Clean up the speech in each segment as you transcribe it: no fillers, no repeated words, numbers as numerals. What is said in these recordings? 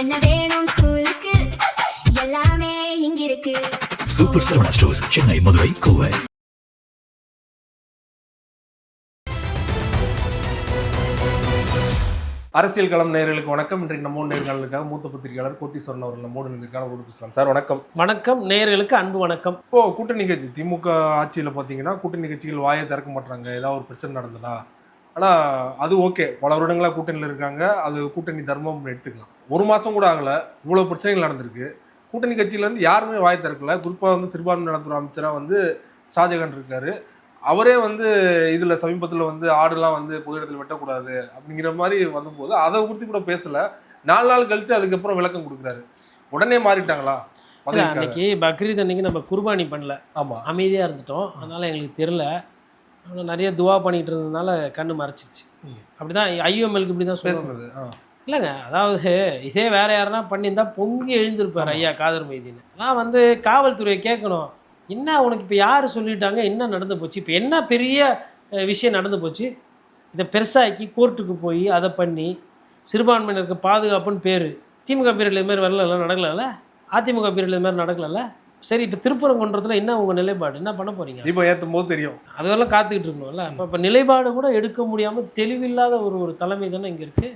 என்ன வேணும் ஸ்கூலுக்கு எல்லாமே இங்கிருக்கு. Super Saravana stores, Chennai, Madurai, Kovai. அரசியல் களம் நேயர்களுக்கு வணக்கம். இன்றைக்கு நம்ம நேர்காணலுக்காக மூத்த பத்திரிகையாளர் கோட்டீஸ்வரன் அவர்கள் நம்மோடு நிற்கிறார். பேசலாம் சார். வணக்கம். வணக்கம் நேயர்களுக்கு அன்பு வணக்கம். இப்போ கூட்டணி கட்சி திமுக ஆட்சியில் பார்த்தீங்கன்னா கூட்டணி கட்சிகள் வாயை திறக்க மாட்டாங்க, ஏதாவது ஒரு பிரச்சனை நடந்ததா. ஆனால் அது ஓகே, பல வருடங்களாக கூட்டணியில் இருக்காங்க, அது கூட்டணி தர்மம் எடுத்துக்கலாம். ஒரு மாதம் கூட ஆகலை, இவ்வளோ பிரச்சனைகள் நடந்திருக்கு. கூட்டணி கட்சியிலேருந்து யாருமே வாயை திறக்கல. குறிப்பாக வந்து சிறுபான்மை நலத்துறை அமைச்சராக வந்து ஷாஜகான் இருக்காரு. அவரே வந்து இதில் சமீபத்தில் வந்து ஆடுலாம் வந்து பொது இடத்துல வெட்டக்கூடாது அப்படிங்கிற மாதிரி வந்தபோது அதை குறித்து கூட பேசலை. 4 நாள் கழிச்சு அதுக்கப்புறம் விளக்கம் கொடுக்குறாரு. உடனே மாறிட்டாங்களா? அன்னைக்கு பக்ரீத் அன்னைக்கு நம்ம குர்பானி பண்ணல, ஆமாம், அமைதியாக இருந்துட்டோம். அதனால் எங்களுக்கு தெரில. நிறைய துவா பண்ணிட்டு இருந்ததுனால கண்ணு மறைச்சிச்சு. அப்படிதான் ஐஎம்எல்க்கு இப்படி தான் பேசுனது. இல்லைங்க, அதாவது இதே வேற யாருன்னா பண்ணியிருந்தா பொங்கி எழுந்திருப்பார் ஐயா காதர் மைதீன். அதான் வந்து காவல்துறையை கேட்கணும், என்ன உனக்கு இப்போ யார் சொல்லிட்டாங்க, என்ன நடந்து போச்சு, இப்போ என்ன பெரிய விஷயம் நடந்து போச்சு, இதை பெருசாக்கி கோர்ட்டுக்கு போய் அதை பண்ணி சிறுபான்மையினருக்கு பாதுகாப்புன்னு பேர். திமுக பீரியட் இது மாதிரி வரல, நடக்கல. அதிமுக பீரியட் இது மாதிரி நடக்கல. சரி, இப்போ திருப்பரங்குன்றத்தில் என்ன உங்கள் நிலைப்பாடு, என்ன பண்ண போகிறீங்க? தீபம் ஏற்றும் போது தெரியும். அதுவெல்லாம் காத்துக்கிட்டு இருக்கணும்ல. இப்போ நிலைப்பாடு கூட எடுக்க முடியாமல் தெளிவில்லாத ஒரு தலைமை தானே இங்கே இருக்குது.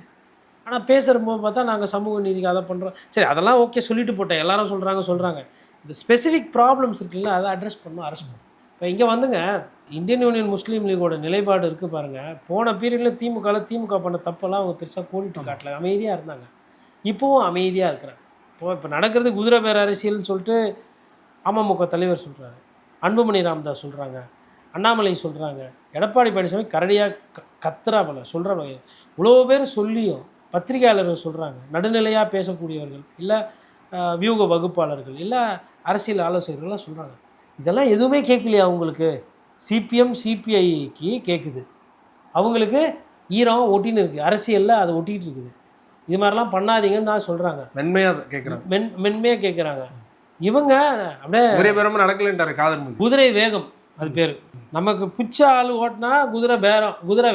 ஆனால் பேசுகிறபோது பார்த்தா நாங்கள் சமூக நீதிக்கு அதை பண்ணுறோம். சரி, அதெல்லாம் ஓகே, சொல்லிட்டு போட்டேன். எல்லாரும் சொல்கிறாங்க. இந்த ஸ்பெசிஃபிக் ப்ராப்ளம்ஸ் இருக்குல்ல, அதை அட்ரஸ் பண்ணணும், அரெஸ்ட் பண்ணணும். இப்போ இங்கே வந்துங்க, இந்தியன் யூனியன் முஸ்லீம் லீகோட நிலைப்பாடு இருக்குது பாருங்கள். போன பீரியடில் திமுக பண்ண தப்பெல்லாம் அவங்க பெருசாக கோடிட்டு காட்டல, அமைதியாக இருந்தாங்க. இப்போவும் அமைதியாக இருக்கிறாங்க. இப்போ நடக்கிறது குதிரை பேர அரசியல்னு சொல்லிட்டு அமமுக தலைவர் சொல்கிறாரு, அன்புமணி ராமதாஸ் சொல்கிறாங்க, அண்ணாமலை சொல்கிறாங்க, எடப்பாடி பழனிசாமி கரடியாக கத்துறாப்பல சொல்கிறாங்க. இவ்வளோ பேர் சொல்லியும் பத்திரிகையாளர்கள் சொல்கிறாங்க, நடுநிலையாக பேசக்கூடியவர்கள், இல்லை வியூக வகுப்பாளர்கள், இல்லை அரசியல் ஆலோசகர்கள்லாம் சொல்கிறாங்க. இதெல்லாம் எதுவுமே கேட்கலையா அவங்களுக்கு? சிபிஎம் சிபிஐக்கு கேட்குது, அவங்களுக்கு ஈரம் ஒட்டின்னு இருக்குது, அரசியலில் அதை ஒட்டிகிட்டு இருக்குது. இது மாதிரிலாம் பண்ணாதீங்கன்னு நான் சொல்கிறாங்க, மென்மையாக கேட்குறாங்க, மென்மையாக கேட்குறாங்க. இவங்க அப்படியே நடக்கலன்றாரு காதல். குதிரை வேகம் அது பேர். நமக்கு பிடிச்ச ஆள் ஓட்டினா குதிரை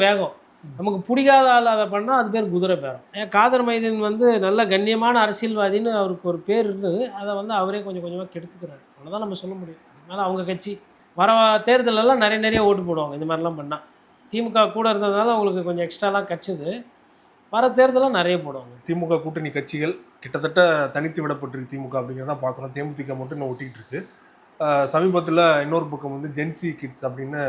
வேகம், நமக்கு பிடிக்காத ஆள் அதை பண்ணால் அது பேர் குதிரை பேரம். காதர் மைதீன் வந்து நல்ல கண்ணியமான அரசியல்வாதின்னு அவருக்கு ஒரு பேர் இருந்தது, அதை வந்து அவரே கொஞ்சம் கொஞ்சமாக கெடுத்துக்கிறாரு. அவ்வளோதான் நம்ம சொல்ல முடியும். அதனால அவங்க கட்சி வர தேர்தலெல்லாம் நிறைய ஓட்டு போடுவாங்க இந்த மாதிரிலாம் பண்ணால். திமுக கூட இருந்ததுனால அவங்களுக்கு கொஞ்சம் எக்ஸ்ட்ராலாம் கிடச்சிது, வர தேர்தலாம் நிறைய போடுவாங்க. திமுக கூட்டணி கட்சிகள் கிட்டத்தட்ட தனித்து விடப்பட்டிருக்கு திமுக அப்படிங்கிறத பார்க்கணும். தேமுதிக மட்டும் இன்னும் ஒட்டிகிட்டு இருக்கு. சமீபத்தில் இன்னொரு பக்கம் வந்து ஜென்சி கிட்ஸ் அப்படின்னு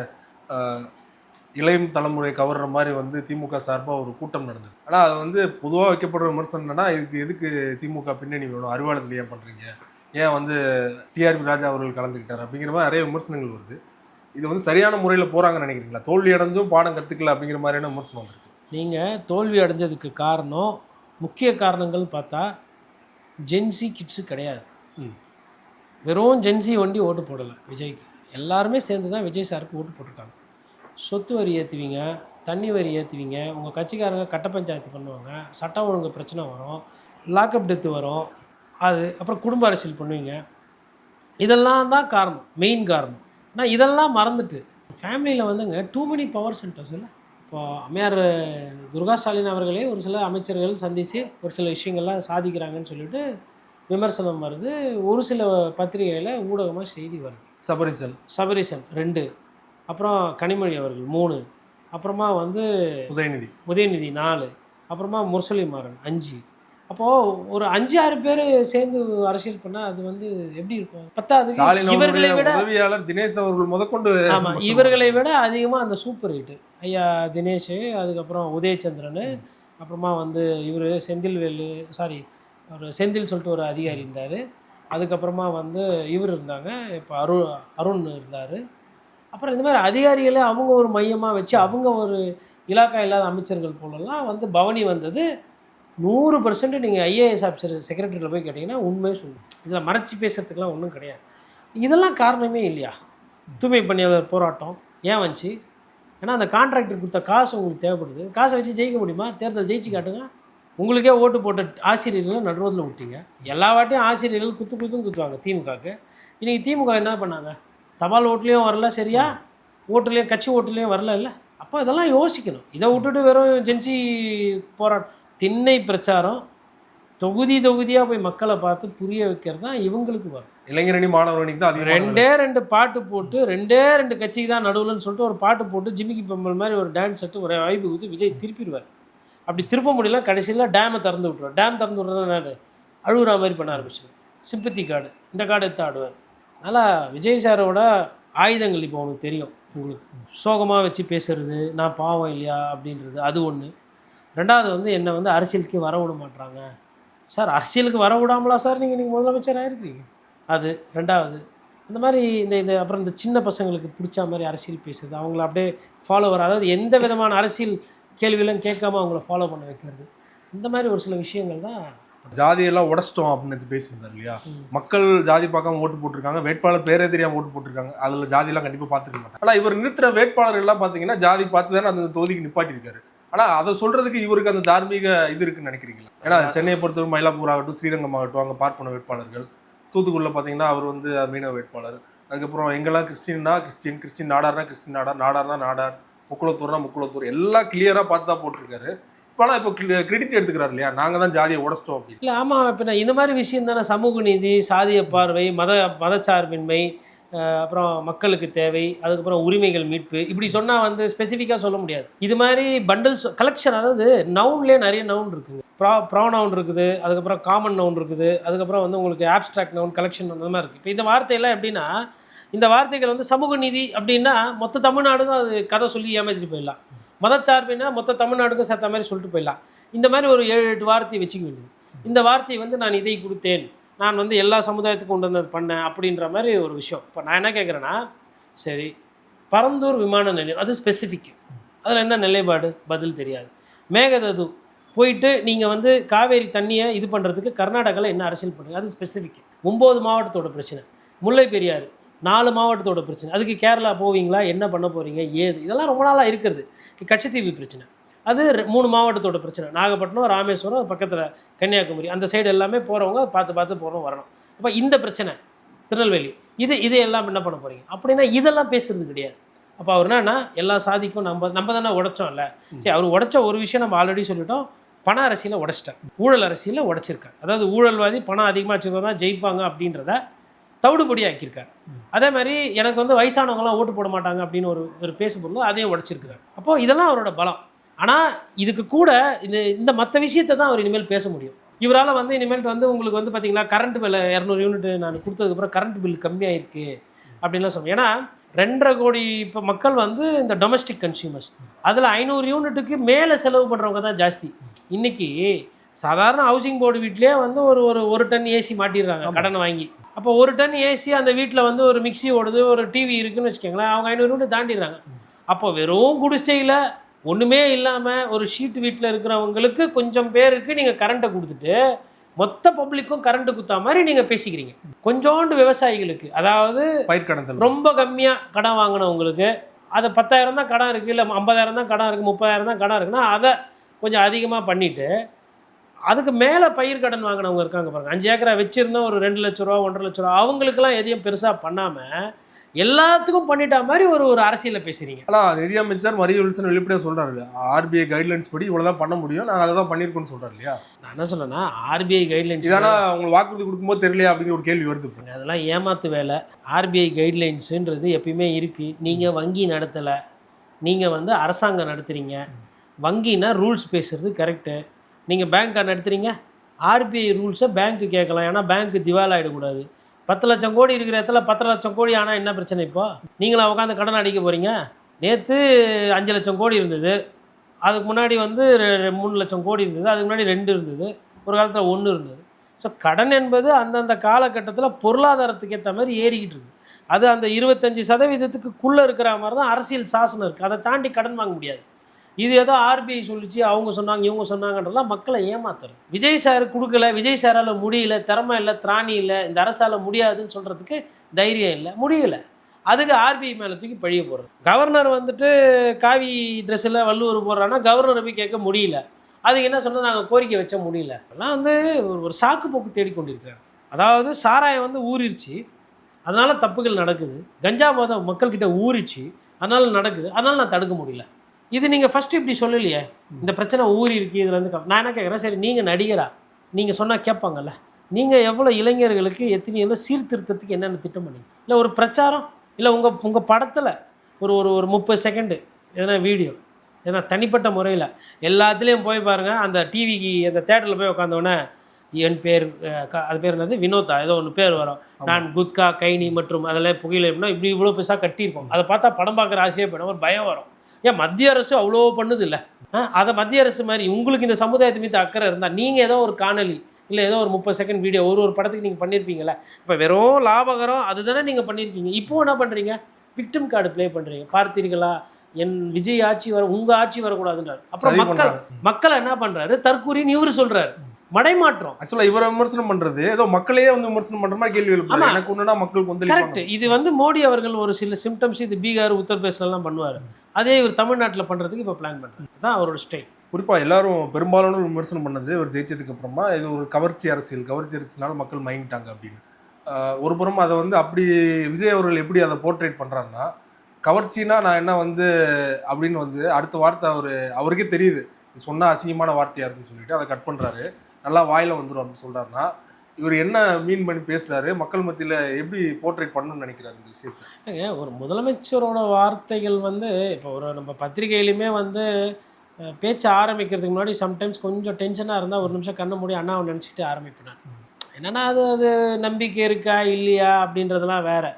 இளையம் தலைமுறை கவர்ற மாதிரி வந்து திமுக சார்பாக ஒரு கூட்டம் நடந்தது. ஆனால் அது வந்து பொதுவாக வைக்கப்படுற விமர்சனம் என்னன்னா, எதுக்கு திமுக பின்னணி வேணும், அறிவாளத்தில் ஏன் பண்ணுறீங்க, ஏன் வந்து டிஆர்பி ராஜா அவர்கள் கலந்துக்கிட்டார் அப்படிங்கிற மாதிரி நிறைய விமர்சனங்கள் வருது. இது வந்து சரியான முறையில் போகிறாங்கன்னு நினைக்கிறீங்களா? தோல்வி அடைஞ்சும் பாடம் கற்றுக்கல அப்படிங்கிற மாதிரியான விமர்சனம் இருக்குது. நீங்கள் தோல்வி அடைஞ்சதுக்கு காரணம், முக்கிய காரணங்கள் பார்த்தா ஜென்சி கிட்ஸு கிடையாது. வெறும் ஜென்சி வண்டி ஓட்டு போடலை விஜய்க்கு, எல்லாருமே சேர்ந்து தான் விஜய் சாருக்கு ஓட்டு போட்டிருக்காங்க. சொத்து வரி ஏற்றுவீங்க, தண்ணி வரி ஏற்றுவீங்க, உங்கள் கட்சிக்காரங்க கட்ட பஞ்சாயத்து பண்ணுவாங்க, சட்டம் ஒழுங்கு பிரச்சனை வரும், லாக்அப் டெத்து வரும், அது அப்புறம் குடும்ப அரசியல் பண்ணுவீங்க. இதெல்லாம் தான் காரணம், மெயின் காரணம். ஆனால் இதெல்லாம் மறந்துட்டு ஃபேமிலியில் வந்துங்க டூ மெனி பவர் சென்டர்ஸ் இல்லை. இப்போ அம்மையார் துர்கா ஸ்டாலின் அவர்களே ஒரு சில அமைச்சர்கள் சந்தித்து ஒரு சில விஷயங்கள்லாம் சாதிக்கிறாங்கன்னு சொல்லிட்டு விமர்சனம் வருது. ஒரு சில பத்திரிகையில் ஊடகமாக செய்தி வருது. சபரிசன் 2, அப்புறம் கனிமொழி அவர்கள் 3, அப்புறமா வந்து உதயநிதி 4, அப்புறமா முரசொலி மாறன் 5. அப்போது ஒரு 5-6 பேர் சேர்ந்து அரசியல் பண்ணால் அது வந்து எப்படி இருக்கும்? 10வது இவர்களை விட தினேஷ் அவர்கள் முதற்கொண்டு, ஆமாம், இவர்களை விட அதிகமாக அந்த சூப்பர் ஹிட்டு ஐயா தினேஷ், அதுக்கப்புறம் உதயச்சந்திரன், அப்புறமா வந்து இவர் செந்தில் சொல்லிட்டு ஒரு அதிகாரி இருந்தார், அதுக்கப்புறமா வந்து இவர் இருந்தாங்க, இப்போ அருண் இருந்தார். அப்புறம் இந்த மாதிரி அதிகாரிகளை அவங்க ஒரு மையமாக வச்சு அவங்க ஒரு இலாக்கா இல்லாத அமைச்சர்கள் போலலாம் வந்து பவனி வந்தது 100%. நீங்கள் ஐஏஎஸ் ஆஃபீஸர் செக்ரட்டரியில் போய் கேட்டிங்கன்னா உண்மையை சொல்லுங்கள். இதில் மறைச்சி பேசுகிறதுக்கெலாம் ஒன்றும் கிடையாது. இதெல்லாம் காரணமே இல்லையா? தூய்மை பணியாளர் போராட்டம் ஏன் வந்துச்சு? ஏன்னா அந்த கான்ட்ராக்டர் கொடுத்த காசு உங்களுக்கு தேவைப்படுது. காசை வச்சு ஜெயிக்க முடியுமா? தேர்தல் ஜெயிச்சு காட்டுங்க. உங்களுக்கே ஓட்டு போட்ட ஆசிரியர்களை நடுரோதில் விட்டீங்க. எல்லா வாட்டியும் ஆசிரியர்கள் குத்துவாங்க திமுகவுக்கு. இன்றைக்கி திமுக என்ன பண்ணாங்க? தபால் ஓட்டுலேயும் வரல, சரியா ஓட்டுலேயும் கட்சி ஓட்டுலேயும் வரல இல்லை. அப்போ இதெல்லாம் யோசிக்கணும். இதை விட்டுட்டு வெறும் ஜென்சி போராட்டம், திண்ணை பிரச்சாரம், தொகுதியாக போய் மக்களை பார்த்து புரிய வைக்கிறது தான் இவங்களுக்கு வரும். இளைஞரணி மாணவரணி தான் அதிகமாக 2 பாட்டு போட்டு 2 கட்சிக்கு தான் நடுவுலன்னு சொல்லிட்டு ஒரு பாட்டு போட்டு ஜிமிக்கி பம்பல் மாதிரி ஒரு டான்ஸ் செட்டு ஒரு வாய்ப்பு கொடுத்து விஜய் திருப்பிடுவார். அப்படி திருப்ப முடியல, கடைசியில் டேமை திறந்து விட்டுருவார். டேம் திறந்து விட்றதுனா அழுகுற மாதிரி பண்ண ஆரம்பிச்சிடுவார். சிம்பத்தி கார்டு, இந்த கார்டு எடுத்து ஆடுவார். அதனால் விஜய் சாரோட ஆயுதங்கள் இப்போ உங்களுக்கு தெரியும். உங்களுக்கு சோகமாக வச்சு பேசுறது, நான் பாவம் இல்லையா அப்படின்றது அது ஒன்று. 2வது வந்து என்னை வந்து அரசியலுக்கு வர விட மாட்டாங்க சார். அரசியலுக்கு வர விடாமலா சார் நீங்கள் முதலமைச்சர் ஆகிருக்கீங்க? அது 2வது. அந்த மாதிரி இந்த அப்புறம் இந்த சின்ன பசங்களுக்கு பிடிச்ச மாதிரி அரசியல் பேசுறது, அவங்கள அப்படியே ஃபாலோவர், அதாவது எந்த விதமான அரசியல் கேள்வியெல்லாம் கேட்காம அவங்கள ஃபாலோ பண்ண வைக்கிறது, இந்த மாதிரி ஒரு சில விஷயங்கள் தான். ஜாதியெல்லாம் உடச்சிட்டோம் அப்படின்னு பேசியிருந்தார் இல்லையா? மக்கள் ஜாதி பார்க்காம ஓட்டு போட்டிருக்காங்க, வேட்பாளர் பேரே தெரியாமல் ஓட்டு போட்டிருக்காங்க. அதில் ஜாதியெல்லாம் கண்டிப்பாக பார்த்துருக்க மாட்டாங்க. ஆனால் இவர் நிறுத்துற வேட்பாளர் எல்லாம் பார்த்தீங்கன்னா ஜாதி பார்த்து தானே அந்த தொகுதிக்கு நிப்பாட்டியிருக்காரு. ஆனால் அதை சொல்றதுக்கு இவருக்கு அந்த தார்மீக இது இருக்குன்னு நினைக்கிறீங்களா? ஏன்னா சென்னையை பொறுத்தவரை மயிலாப்பூர் ஆகட்டும், ஸ்ரீரங்கம் ஆகட்டும், அங்கே பார்ப்பன வேட்பாளர்கள். தூத்துக்குடியில் பார்த்தீங்கன்னா அவர் வந்து மீனவ வேட்பாளர். அதுக்கப்புறம் எங்கெல்லாம் கிறிஸ்டின்னா கிறிஸ்டின், நாடார்னா கிறிஸ்டின் நாடார்னா நாடார், முக்குளத்தூர்னா முக்குளத்தூர், எல்லாம் கிளியராக பார்த்து தான் போட்டிருக்காரு. இப்போலாம் இப்போ கிரெடிட் எடுத்துக்கிறாரு இல்லையா, நாங்கள் தான் ஜாதியை உடச்சிட்டோம் அப்படின்னு. இல்லை ஆமாம், இப்போ நான் இந்த மாதிரி விஷயம் தானே, சமூக நீதி, சாதிய பார்வை, மதச்சார்பின்மை, அப்புறம் மக்களுக்கு தேவை, அதுக்கப்புறம் உரிமைகள் மீட்பு, இப்படி சொன்னால் வந்து ஸ்பெசிஃபிக்காக சொல்ல முடியாது. இது மாதிரி பண்டல்ஸ் கலெக்ஷன், அதாவது நவுன்லேயே நிறைய நவுன் இருக்குங்க. ப்ரானவுன் இருக்குது, அதுக்கப்புறம் காமன் நவுன் இருக்குது, அதுக்கப்புறம் வந்து உங்களுக்கு ஆப்ஸ்ட்ராக்ட் நவுன் கலெக்ஷன் அந்த மாதிரி இருக்குது. இப்போ இந்த வார்த்தையெல்லாம் எப்படின்னா, இந்த வார்த்தைகள் வந்து சமூக நீதி அப்படின்னா மொத்த தமிழ்நாடுக்கும் அது கதை சொல்லி ஏமாற்றிட்டு போயிடலாம். மதச்சார்பின்னா மொத்த தமிழ்நாடுக்கும் சேர்த்த மாதிரி சொல்லிட்டு போயிடலாம். இந்த மாதிரி ஒரு 7-8 வார்த்தையை வச்சுக்க வேண்டியது. இந்த வார்த்தையை வந்து நான் இதை கொடுத்தேன், நான் வந்து எல்லா சமுதாயத்துக்கும் கொண்டு வந்து பண்ணேன் அப்படின்ற மாதிரி ஒரு விஷயம். இப்போ நான் என்ன கேட்குறேன்னா, சரி பரந்தூர் விமான நிலையம் அது ஸ்பெசிஃபிக், அதில் என்ன நிலைப்பாடு பதில் தெரியாது. மேகதாது போயிட்டு நீங்கள் வந்து காவேரி தண்ணியை இது பண்ணுறதுக்கு கர்நாடகாவில் என்ன அரசியல் பண்ணுறீங்க, அது ஸ்பெசிஃபிக். 9 மாவட்டத்தோட பிரச்சனை. முல்லை பெரியாறு 4 மாவட்டத்தோட பிரச்சனை. அதுக்கு கேரளா போவீங்களா, என்ன பண்ண போகிறீங்க, ஏது, இதெல்லாம் ரொம்ப நாளாக இருக்கிறது. கட்சித்தீவு பிரச்சனை அது 3 மாவட்டத்தோட பிரச்சனை. நாகப்பட்டினம், ராமேஸ்வரம், பக்கத்தில் கன்னியாகுமரி, அந்த சைடு எல்லாமே போகிறவங்க பார்த்து போகிறோம் வரணும். அப்போ இந்த பிரச்சனை திருநெல்வேலி, இது எல்லாம் என்ன பண்ண போகிறீங்க அப்படின்னா இதெல்லாம் பேசுறது கிடையாது. அப்போ அவர் என்னன்னா, எல்லா சாதிக்கும் நம்ம தானே உடைச்சோம்ல. சரி, அவர் உடைச்ச ஒரு விஷயம் நம்ம ஆல்ரெடி சொல்லிட்டோம், பண அரசியலை உடைச்சிட்டார், ஊழல் அரசியலை உடைச்சிருக்கார். அதாவது ஊழல்வாதி பணம் அதிகமாக வச்சுக்கோ தான் ஜெயிப்பாங்க அப்படின்றத தவிடுபடி ஆக்கியிருக்காரு. அதே மாதிரி எனக்கு வந்து வயசானவங்களாம் ஓட்டு போட மாட்டாங்க அப்படின்னு ஒரு பேசுபொருள் அதையும் உடைச்சிருக்கிறார். அப்போது இதெல்லாம் அவரோட பலம். ஆனால் இதுக்கு கூட இந்த மற்ற விஷயத்தை தான் அவர் இனிமேல் பேச முடியும். இவரால் வந்து இனிமேல் வந்து உங்களுக்கு வந்து பார்த்தீங்களா, கரண்ட் பில் 200 யூனிட் நான் கொடுத்ததுக்கப்புறம் கரண்ட் பில் கம்மியாயிருக்கு அப்படின்லாம் சொல்லுவேன். ஏன்னா 2.5 கோடி இப்போ மக்கள் வந்து இந்த டொமஸ்டிக் கன்சியூமர்ஸ், அதில் 500 யூனிட்டுக்கு மேலே செலவு பண்ணுறவங்க தான் ஜாஸ்தி. இன்றைக்கி சாதாரண ஹவுசிங் போர்டு வீட்லேயே வந்து ஒரு டன் ஏசி மாட்டிடுறாங்க கடன் வாங்கி. அப்போ 1 டன் ஏசி அந்த வீட்டில் வந்து ஒரு மிக்சி ஓடுது, ஒரு டிவி இருக்குதுன்னு வச்சுக்கோங்களேன், அவங்க 500 யூனிட் தாண்டிடுறாங்க. அப்போ வெறும் குடிசையில் ஒன்றுமே இல்லாமல் ஒரு ஷீட் வீட்டில் இருக்கிறவங்களுக்கு கொஞ்சம் பேருக்கு நீங்கள் கரண்ட்டை கொடுத்துட்டு மொத்த பப்ளிக்கும் கரண்ட்டு குத்தா மாதிரி நீங்கள் பேசிக்கிறீங்க. கொஞ்சோண்டு விவசாயிகளுக்கு, அதாவது பயிர்க்கடன் ரொம்ப கம்மியாக கடன் வாங்கினவங்களுக்கு, அது 10,000 தான் கடன் இருக்குது, இல்லை 50,000 தான் கடன் இருக்குது, 30,000 தான் கடன் இருக்குன்னா அதை கொஞ்சம் அதிகமாக பண்ணிவிட்டு அதுக்கு மேலே பயிர் கடன் வாங்கினவங்க இருக்காங்க பாருங்கள். 5 ஏக்கரா வச்சுருந்தோம், ஒரு 2 லட்ச ரூபா 1.5 லட்ச ரூபா, அவங்களுக்கெல்லாம் எதையும் பெருசாக பண்ணாமல் எல்லாத்துக்கும் பண்ணிட்டா மாதிரி ஒரு அரசியலை பேசுறீங்க. ஆனால் நிதியமைச்சர் மரிய வில்சன் வெளிப்படையாக சொல்கிறாரு, ஆர்பிஐ கைட்லைன்ஸ் படி இவ்வளோ தான் பண்ண முடியும், நாங்கள் அதை தான் பண்ணியிருக்கோன்னு சொல்கிறாரு இல்லையா? நான் என்ன சொல்கிறேன்னா, ஆர்பிஐ கைட்லைன்ஸ் இதெல்லாம் உங்களுக்கு வாக்குறுதி கொடுக்கும்போது தெரியலையா அப்படிங்கிற ஒரு கேள்வி வருது. அதெல்லாம் ஏமாத்து வேலை. ஆர்பிஐ கைட்லைன்ஸுன்றது எப்பயுமே இருக்குது. நீங்கள் வங்கி நடத்தலை, நீங்கள் வந்து அரசாங்கம் நடத்துகிறீங்க. வங்கினா ரூல்ஸ் பேசுகிறது கரெக்டு. நீங்கள் பேங்க்காக நடத்துகிறீங்க, ஆர்பிஐ ரூல்ஸை பேங்க்கு கேட்கலாம். ஏன்னா பேங்க்கு திவால் ஆகிடக்கூடாது. 10 லட்சம் கோடி இருக்கிற இடத்துல 10 லட்சம் கோடி ஆனால் என்ன பிரச்சனை? இப்போ நீங்களா உட்காந்து கடன் அடிக்க போகிறீங்க? நேற்று 5 லட்சம் கோடி இருந்தது, அதுக்கு முன்னாடி வந்து 3 லட்சம் கோடி இருந்தது, அதுக்கு முன்னாடி 2 இருந்தது, ஒரு காலத்தில் 1 இருந்தது. ஸோ கடன் என்பது அந்தந்த காலகட்டத்தில் பொருளாதாரத்துக்கு ஏற்ற மாதிரி ஏறிக்கிட்டு இருக்குது. அது அந்த 25% இருக்கிற மாதிரி தான் அரசியல் சாசனம் இருக்குது. அதை தாண்டி கடன் வாங்க முடியாது. இது ஏதோ ஆர்பிஐ சொல்லிச்சு, அவங்க சொன்னாங்க, இவங்க சொன்னாங்கன்றலாம் மக்களை ஏமாத்துறது. விஜய் சார் கொடுக்கல, விஜய் சாரால் முடியல, திறமை இல்லை, திராணி இல்லை, இந்த அரசால் முடியாதுன்னு சொல்கிறதுக்கு தைரியம் இல்லை, முடியலை. அதுக்கு ஆர்பிஐ மேலே தூக்கி பழிய போடுறது. கவர்னர் வந்துட்டு காவி ட்ரெஸ்ஸில் வள்ளுவர் போடுறான்னா கவர்னரை போய் கேட்க முடியல. அதுக்கு என்ன சொன்னால் நாங்கள் கோரிக்கை வச்ச முடியல. அதெல்லாம் வந்து ஒரு சாக்கு போக்கு தேடிக்கொண்டிருக்கிறாங்க. அதாவது சாராயம் வந்து ஊறிடுச்சு, அதனால் தப்புகள் நடக்குது. கஞ்சா போதை மக்கள்கிட்ட ஊறிச்சு, அதனால் நடக்குது, அதனால் நான் தடுக்க முடியல. இது நீங்கள் ஃபஸ்ட்டு இப்படி சொல்லலையே, இந்த பிரச்சனை ஊறி இருக்குது, இதில் வந்து நான் என்ன கேட்குறேன், சரி நீங்கள் நடிகரா, நீங்கள் சொன்னால் கேட்பாங்கல்ல. நீங்கள் எவ்வளோ இளைஞர்களுக்கு எத்தனையோ சீர்திருத்தத்துக்கு என்னென்ன திட்டம் பண்ணீங்க? இல்லை ஒரு பிரச்சாரம், இல்லை உங்கள் படத்தில் ஒரு ஒரு ஒரு 30 செகண்டு எதனா வீடியோ, ஏன்னா தனிப்பட்ட முறையில் எல்லாத்துலேயும் போய் பாருங்கள். அந்த டிவிக்கு அந்த தேட்டரில் போய் உட்காந்தோடனே என் பேர் அது பேர் என்னது, வினோதா ஏதோ ஒன்று பேர் வரும், நான் குட்கா கைனி மற்றும் அதெல்லாம் புகையில எப்படின்னா இப்படி இவ்வளோ பெருசாக கட்டியிருக்கோம். அதை பார்த்தா படம் பார்க்குற ஆசையே போயிடும், ஒரு பயம் வரும். ஏன் மத்திய அரசு அவ்வளோ பண்ணுது இல்லை? அதை மத்திய அரசு மாதிரி உங்களுக்கு இந்த சமுதாயத்து மீது அக்கறை இருந்தால் நீங்கள் ஏதோ ஒரு காணொலி இல்லை ஏதோ ஒரு 30 செகண்ட் வீடியோ ஒரு படத்துக்கு நீங்கள் பண்ணியிருப்பீங்களே. இப்போ வெறும் லாபகரம் அதுதானே நீங்கள் பண்ணியிருக்கீங்க. இப்போ என்ன பண்ணுறீங்க? விக்டிம் கார்டு ப்ளே பண்ணுறீங்க. பார்த்தீர்களா, என் விஜய் ஆட்சி வர, உங்கள் ஆட்சி வரக்கூடாதுன்றார். அப்புறம் மக்களை என்ன பண்ணுறாரு, தற்கூரின்னு இவர் சொல்கிறாரு. மடைமாற்றம். ஆக்சுவலா இவரை விமர்சனம் பண்றது ஏதோ மக்களையே வந்து விமர்சனம் பண்ற மாதிரி கேள்வி எழுப்புறாரு. எனக்கு ஒண்ணுனா மக்களுக்கு வந்து கரெக்ட். இது வந்து மோடி அவர்கள் ஒரு சில சிம்டம்ஸ் இது பீகார் உத்தரப்பிரதேசலாம் பண்ணுவார். அதே இவர் தமிழ்நாட்டில் பண்ணுறதுக்கு இப்போ பிளான் பண்ணுறாரு. அதுதான் அவரோட ஸ்டைல். குறிப்பா எல்லாரும் பெரும்பாலான விமர்சனம் பண்ணது இவர் ஜெயிச்சதுக்கு அப்புறமா இது ஒரு கவர்ச்சி அரசியல்னால மக்கள் மயங்கிட்டாங்க அப்படின்னு. ஒரு புறம் அதை வந்து அப்படி விஜய் அவர்கள் எப்படி அதை போர்ட்ரேட் பண்றாருன்னா, கவர்ச்சினா நான் என்ன வந்து அப்படின்னு வந்து அடுத்த வார்த்தை அவருக்கே தெரியுது சொன்னா அசிங்கமான வார்த்தையா இருக்குன்னு சொல்லிட்டு அதை கட் பண்றாரு. நல்லா வாயில வந்துடும் அப்படின்னு சொல்றாருன்னா இவர் என்ன மீன் பண்ணி பேசுறாரு, மக்கள் மத்தியில் எப்படி போர்ட்ரேட் பண்ணணும்னு நினைக்கிறாரு இந்த விஷயத்தை? ஒரு முதலமைச்சரோட வார்த்தைகள் வந்து இப்போ ஒரு நம்ம பத்திரிகையிலுமே வந்து பேச்சு ஆரம்பிக்கிறதுக்கு முன்னாடி சம்டைம்ஸ் கொஞ்சம் டென்ஷனாக இருந்தால் ஒரு நிமிஷம் கண்ண மூடி அண்ணாவை நினச்சிக்கிட்டு ஆரம்பிப்பேன். என்னென்னா அது நம்பிக்கை இருக்கா இல்லையா அப்படின்றதெல்லாம் வேறு.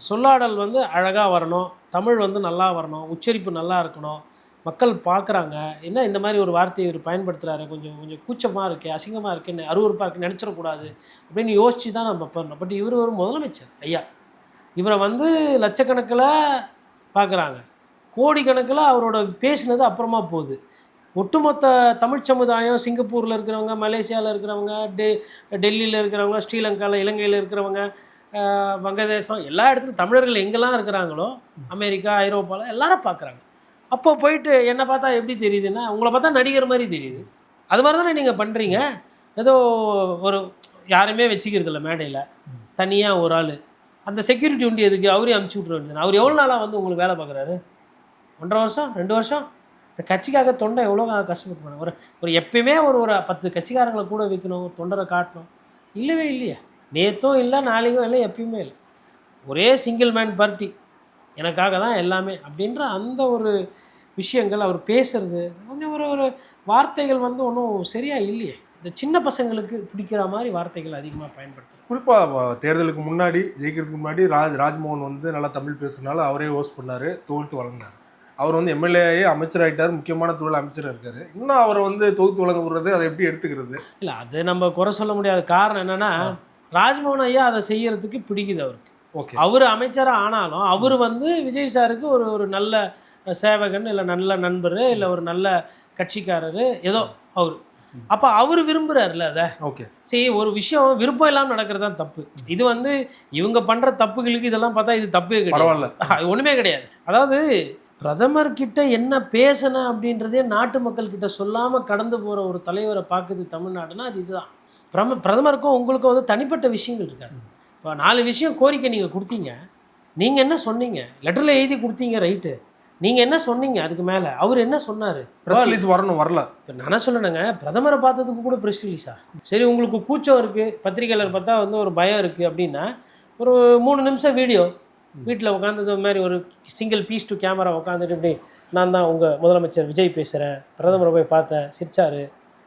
சொல்லாடல் வந்து அழகாக வரணும், தமிழ் வந்து நல்லா வரணும், உச்சரிப்பு நல்லா இருக்கணும், மக்கள் பார்க்குறாங்க. என்ன இந்த மாதிரி ஒரு வார்த்தையை இவர் பயன்படுத்துகிறாரு, கொஞ்சம் கூச்சமாக இருக்குது, அசிங்கமாக இருக்குன்னு, அருவருப்பாக இருக்குன்னு நினச்சிடக்கூடாது அப்படின்னு யோசித்து தான் நம்ம பண்ணணும். பட் இவர் ஒரு முதலமைச்சர் ஐயா, இவரை வந்து லட்சக்கணக்கில் பார்க்குறாங்க, கோடிக்கணக்கில் அவரோட பேசினது அப்புறமா போகுது. ஒட்டுமொத்த தமிழ் சமுதாயம், சிங்கப்பூரில் இருக்கிறவங்க, மலேசியாவில் இருக்கிறவங்க, டெல்லியில் இருக்கிறவங்க, ஸ்ரீலங்காவில், இலங்கையில் இருக்கிறவங்க, வங்கதேசம், எல்லா இடத்துலையும் தமிழர்கள் எங்கெல்லாம் இருக்கிறாங்களோ, அமெரிக்கா, ஐரோப்பாவில் எல்லாரும் பார்க்குறாங்க. அப்போ போயிட்டு என்னை பார்த்தா எப்படி தெரியுதுன்னா, உங்களை பார்த்தா நடிகர் மாதிரி தெரியுது. அது மாதிரி தானே நீங்கள் பண்ணுறீங்க. ஏதோ ஒரு யாருமே வச்சுக்கிறது இல்லை மேடையில், தனியாக ஒரு ஆள். அந்த செக்யூரிட்டி உண்டு எதுக்கு, அவரே அமுச்சு விட்ற வேண்டியது. அவர் எவ்வளோ நாளாக வந்து உங்களுக்கு வேலை பார்க்குறாரு? 1.5 வருஷம் 2 வருஷம்? இந்த கட்சிக்காக தொண்டை எவ்வளோ கஷ்டப்பட்டு போனாங்க. ஒரு எப்பயுமே ஒரு 10 கட்சிக்காரங்களை கூட வைக்கணும், தொண்டரை காட்டணும். இல்லவே இல்லையே, நேற்றும் இல்லை, நாளைக்கும் இல்லை, எப்பயுமே இல்லை. ஒரே சிங்கிள் மேன் பார்ட்டி, எனக்காக தான் எல்லாமே அப்படின்ற அந்த ஒரு விஷயங்கள் அவர் பேசுறது கொஞ்சம் ஒரு வார்த்தைகள் வந்து ஒன்றும் சரியாக இல்லையே. இந்த சின்ன பசங்களுக்கு பிடிக்கிற மாதிரி வார்த்தைகள் அதிகமாக பயன்படுத்துகிறார். குறிப்பாக தேர்தலுக்கு முன்னாடி ஜெயிக்கிறதுக்கு முன்னாடி ராஜ்மோகன் வந்து நல்லா தமிழ் பேசுறதுனால அவரே ஹோஸ்ட் பண்ணார், தொகுத்து வழங்கினார். அவர் வந்து எம்எல்ஏயே அமைச்சராகிட்டார், முக்கியமான துறையில் அமைச்சராக இருக்கார். இன்னும் அவரை வந்து தொகுத்து வழங்க விடுறது, அதை எப்படி எடுத்துக்கிறது? இல்லை, அது நம்ம குறை சொல்ல முடியாத. காரணம் என்னென்னா, ராஜ்மோகன் ஐயா அதை செய்யறதுக்கு பிடிக்குது அவருக்கு. ஓகே, அவர் அமைச்சராக ஆனாலும் அவர் வந்து விஜய் சாருக்கு ஒரு நல்ல சேவகன், இல்லை நல்ல நண்பர், இல்லை ஒரு நல்ல கட்சிக்காரர், ஏதோ அவர். அப்போ அவர் விரும்புகிறாருல்ல அதை. ஓகே, சரி, ஒரு விஷயம் விருப்பம் இல்லாமல் நடக்கிறது தான் தப்பு. இது வந்து இவங்க பண்ணுற தப்புகளுக்கு இதெல்லாம் பார்த்தா இது தப்பே கிடையாது, ஒன்றுமே கிடையாது. அதாவது பிரதமர்கிட்ட என்ன பேசணும் அப்படின்றதே நாட்டு மக்கள்கிட்ட சொல்லாமல் கடந்து போகிற ஒரு தலைவரை பார்க்குது தமிழ்நாடுனா அது இதுதான். பிரதமருக்கும் உங்களுக்கும் வந்து தனிப்பட்ட விஷயங்கள் இருக்காது. இப்போ 4 விஷயம் கோரிக்கை நீங்கள் கொடுத்தீங்க, நீங்கள் என்ன சொன்னீங்க? லெட்டரில் எழுதி கொடுத்தீங்க, ரைட்டு. நீங்கள் என்ன சொன்னீங்க? அதுக்கு மேலே அவர் என்ன சொன்னார்? ப்ரெஸ் ரிலீஸ் வரல. இப்போ நான் சொல்லணுங்க, பிரதமரை பார்த்ததுக்கு கூட ப்ரெஸ் ரிலீஸா? சரி, உங்களுக்கு கூச்சம் இருக்குது, பத்திரிகையாளர் பார்த்தா வந்து ஒரு பயம் இருக்குது அப்படின்னா ஒரு 3 நிமிஷம் வீடியோ வீட்டில் உட்காந்தது மாதிரி ஒரு சிங்கிள் பீஸ் டு கேமரா உட்காந்துட்டு இப்படி, நான் தான் உங்கள் முதலமைச்சர் விஜய் பேசுகிறேன், பிரதமரை போய் பார்த்தேன்,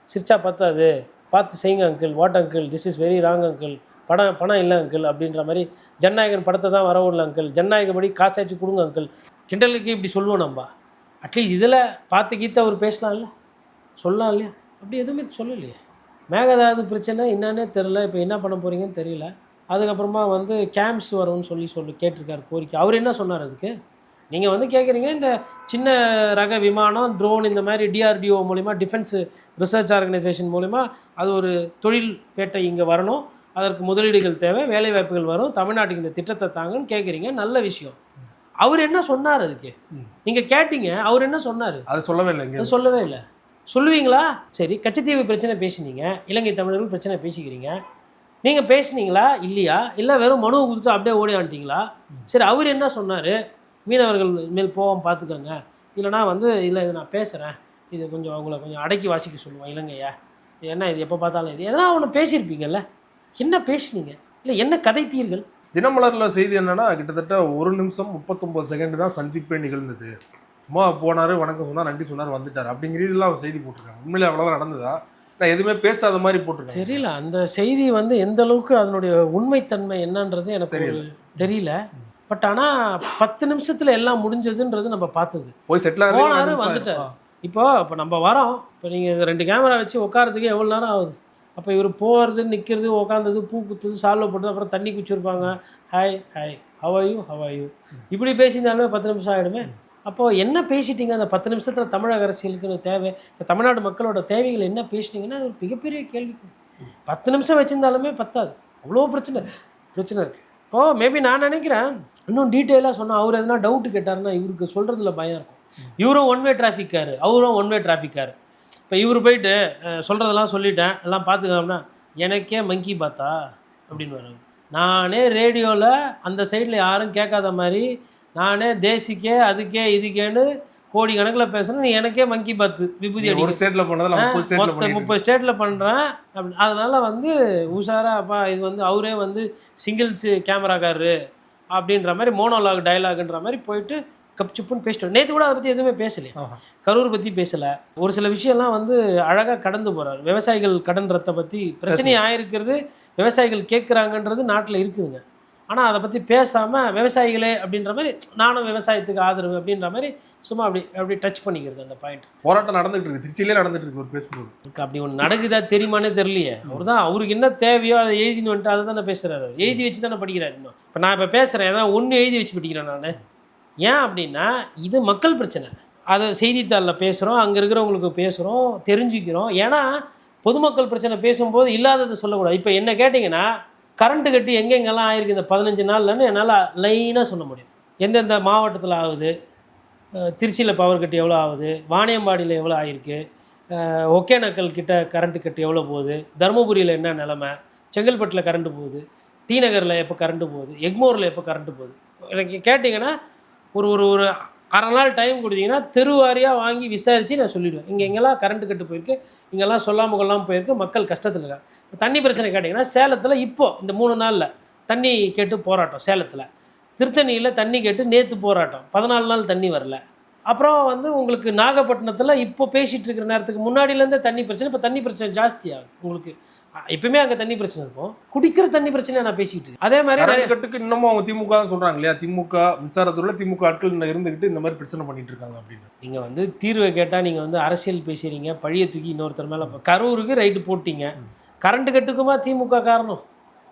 சிரிச்சா பார்த்தாது, பார்த்து செய்யுங்க uncle, what uncle, this is very wrong uncle, பணம் இல்லை அங்கிள் அப்படின்ற மாதிரி, ஜனநாயகன் படத்தை தான் வரவில்லை அங்கிள், ஜனநாயகப்படி காசாச்சு கொடுங்க அங்கிள், கிண்டலுக்கு இப்படி சொல்லுவோம் நம்ம. அட்லீஸ்ட் இதில் பார்த்து கீத்த அவர் பேசலாம் இல்லை, சொல்லலாம் இல்லையா? அப்படி எதுவுமே சொல்லலையே. மேகதாது பிரச்சனை என்னன்னே தெரில, இப்போ என்ன பண்ண போகிறீங்கன்னு தெரியல. அதுக்கப்புறமா வந்து கேம்ப்ஸ் வரும்னு சொல்லி கேட்டிருக்காரு கோரிக்கை. அவர் என்ன சொன்னார் அதுக்கு? நீங்கள் வந்து கேட்குறீங்க, இந்த சின்ன ரக விமானம், ட்ரோன், இந்த மாதிரி டிஆர்டிஓ மூலிமா, டிஃபென்ஸ் ரிசர்ச் ஆர்கனைசேஷன் மூலிமா அது ஒரு தொழில் பேட்டை இங்கே வரணும், அதற்கு முதலீடுகள் தேவை, வேலைவாய்ப்புகள் வரும், தமிழ்நாட்டுக்கு இந்த திட்டத்தை தாங்கன்னு கேட்குறீங்க, நல்ல விஷயம். அவர் என்ன சொன்னார் அதுக்கு? நீங்கள் கேட்டீங்க, அவர் என்ன சொன்னார்? அது சொல்லவே இல்லை. சொல்லுவீங்களா? சரி, கச்சத்தீவு பிரச்சனை பேசினீங்க, இலங்கை தமிழர்கள் பிரச்சனை பேசிக்கிறீங்க, நீங்கள் பேசுனீங்களா இல்லையா? இல்லை வெறும் மனுவை கொடுத்து அப்படியே ஓடி ஆண்டிங்களா? சரி, அவர் என்ன சொன்னார்? மீனவர்கள் மேல் போவோம் பார்த்துக்கோங்க, இல்லைனா வந்து இல்லை இது நான் பேசுகிறேன், இது கொஞ்சம் அவங்கள கொஞ்சம் அடக்கி வாசிக்க சொல்லுவோம் இலங்கையை, என்ன இது எப்போ பார்த்தாலும் இது எதனா ஒன்று பேசியிருப்பீங்கல்ல, என்ன பேசுனீங்க, இல்லை என்ன கதைத்தீர்கள்? தினமலர்ல செய்தி என்னன்னா கிட்டத்தட்ட 1 நிமிஷம் 39 செகண்ட் தான் சந்திப்பே நிகழ்ந்தது. சும்மா போனாரு, வணக்கம் சொன்னார், நன்றி சொன்னார், வந்துட்டார் அப்படிங்கிறதுலாம் செய்தி போட்டிருக்காங்க. உண்மையிலே அவ்வளோதான் நடந்ததா? நான் எதுவுமே பேசாத மாதிரி போட்டிருக்கேன். தெரியல அந்த செய்தி வந்து எந்த அளவுக்கு அதனுடைய உண்மைத்தன்மை என்னன்றது எனக்கு தெரியல. பட் ஆனால் 10 நிமிஷத்தில் எல்லாம் முடிஞ்சதுன்றது நம்ம பார்த்தது. போய் செட்டில் போனாரு, வந்துட்டார். இப்போ நம்ம வரோம், இப்போ நீங்கள் 2 கேமரா வச்சு உட்காரத்துக்கு எவ்வளோ நேரம் ஆகுது? அப்போ இவர் போகிறது, நிற்கிறது, உட்காந்தது, பூ குத்துது, சால்வை போட்டது, அப்புறம் தண்ணி குச்சிருப்பாங்க, ஹாய் ஹாய் ஹவ் இப்படி பேசியிருந்தாலுமே 10 நிமிஷம் ஆகிடுமே. அப்போது என்ன பேசிட்டீங்க அந்த 10 நிமிஷத்தில்? தமிழக அரசியலுக்கு தேவை, இப்போ தமிழ்நாடு மக்களோட தேவைகள் என்ன பேசினீங்கன்னா அது ஒரு மிகப்பெரிய கேள்வி. 10 நிமிஷம் வச்சுருந்தாலுமே பத்தாது, அவ்வளோ பிரச்சனை இருக்குது. இப்போது மேபி நான் நினைக்கிறேன் இன்னும் டீட்டெயிலாக சொன்னால் அவர் எதனா டவுட்டு கேட்டாருன்னா இவருக்கு சொல்கிறதுல பயம் இருக்கும். இவரும் ஒன் வே டிராஃபிக்காரு, அவரும் ஒன் வே டிராஃபிக்காரு. இப்போ இவர் போயிட்டு சொல்கிறதெல்லாம் சொல்லிட்டேன், எல்லாம் பார்த்துக்கோம்னா எனக்கே மங்கி பார்த்தா அப்படின்னு வரும். நானே ரேடியோவில் அந்த சைடில் யாரும் கேட்காத மாதிரி நானே தேசிக்கே அதுக்கே இதுக்கேன்னு கோடி கணக்கில் பேசுகிறேன், நீ எனக்கே மங்கி பார்த்து விபூதி அடி ஒரு ஸ்டேட்டில் பண்ணதில் 30 ஸ்டேட்டில் பண்ணுறேன் அப்படி. அதனால் வந்து உஷாரா அப்பா இது வந்து அவரே வந்து சிங்கிள்ஸு கேமராக்காரரு அப்படின்ற மாதிரி மோனோலாக் டயலாக்ன்ற மாதிரி போயிட்டு கப்சுப்புன்னு பேசிட்டோம். நேற்று கூட அதை பற்றி எதுவுமே பேசலையே, கரூர் பற்றி பேசலை. ஒரு சில விஷயம்லாம் வந்து அழகாக கடந்து போகிறார். விவசாயிகள் கடன் ரத்தை பற்றி பிரச்சனை ஆகிருக்கிறது, விவசாயிகள் கேட்குறாங்கன்றது நாட்டில் இருக்குதுங்க. ஆனால் அதை பற்றி பேசாமல் விவசாயிகளே அப்படின்ற மாதிரி நானும் விவசாயத்துக்கு ஆதரவு அப்படின்ற மாதிரி சும்மா அப்படி டச் பண்ணிக்கிறது அந்த பாயிண்ட். போராட்டம் நடந்துகிட்டு இருக்கு, திருச்சியிலே நடந்துட்டு இருக்கு. ஒரு பேசும்போது அப்படி ஒன்று நடக்குதா தெரியுமானே தெரியலையே. அவர் தான் அவருக்கு என்ன தேவையோ அதை எழுதின்னு வந்துட்டு அதை தானே பேசுகிறாரு, எழுதி வச்சு தானே படிக்கிறாரு. இன்னும் இப்போ நான் இப்போ பேசுகிறேன், ஏதாவது ஒன்று எழுதி வச்சு படிக்கிறேன் நான். ஏன் அப்படின்னா இது மக்கள் பிரச்சனை. அதை செய்தித்தாளில் பேசுகிறோம், அங்கே இருக்கிறவங்களுக்கு பேசுகிறோம், தெரிஞ்சுக்கிறோம். ஏன்னா பொதுமக்கள் பிரச்சனை பேசும்போது இல்லாததை சொல்லக்கூடாது. இப்போ என்ன கேட்டிங்கன்னா கரண்ட்டு கட்டு எங்கெங்கெல்லாம் ஆயிருக்கு இந்த 15 நாள்லன்னு என்னால் லைனாக சொல்ல முடியும். எந்தெந்த மாவட்டத்தில் ஆகுது, திருச்சியில் பவர் கட்டு எவ்வளோ ஆகுது, வாணியம்பாடியில் எவ்வளோ ஆகிருக்கு, ஒகேனக்கல் கிட்ட கரண்ட்டு கட்டு எவ்வளோ போகுது, தருமபுரியில் என்ன நிலமை, செங்கல்பட்டில் கரண்ட்டு போகுது, டி நகரில் எப்போ கரண்ட்டு போகுது, எக்மோரில் எப்போ கரண்ட்டு போகுது. எனக்கு கேட்டிங்கன்னா ஒரு அரை நாள் டைம் கொடுத்தீங்கன்னா தெருவாரியாக வாங்கி விசாரித்து நான் சொல்லிவிடுவேன். இங்கெல்லாம் கரண்ட்டு கட்டு போயிருக்கு, இங்கெல்லாம் சொல்லாமல் கொள்ளாமல் போயிருக்கு, மக்கள் கஷ்டத்தில் இருக்காங்க. தண்ணி பிரச்சனை கேட்டிங்கன்னா சேலத்தில் இப்போது இந்த 3 நாளில் தண்ணி கேட்டு போராட்டம். சேலத்தில் திருத்தணியில் தண்ணி கேட்டு நேற்று போராட்டம், 14 நாள் தண்ணி வரல. அப்புறம் வந்து உங்களுக்கு நாகப்பட்டினத்தில் இப்போ பேசிகிட்டு இருக்கிற நேரத்துக்கு முன்னாடியிலேருந்தே தண்ணி பிரச்சனை. இப்போ தண்ணி பிரச்சனை ஜாஸ்தியாகும் உங்களுக்கு. எப்பவுமே அங்கே தண்ணி பிரச்சனை இருக்கும், குடிக்கிற தண்ணி பிரச்சனை நான் பேசிக்கிட்டு இருக்கேன். அதே மாதிரி நிறைய கட்டுக்கு இன்னமும் அவங்க திமுக தான் சொல்கிறாங்க இல்லையா, திமுக மின்சாரத்துறையில் திமுக ஆட்கள் இருந்துக்கிட்டு இந்த மாதிரி பிரச்சனை பண்ணிட்டு இருக்காங்க அப்படின்னு. நீங்கள் வந்து தீர்வை கேட்டால் நீங்கள் வந்து அரசியல் பேசுகிறீங்க, பழிய தூக்கி இன்னொருத்தர் மேலே. கரூருக்கு ரைட்டு போட்டிங்க, கரண்ட்டு கட்டுக்குமா திமுக காரணம்?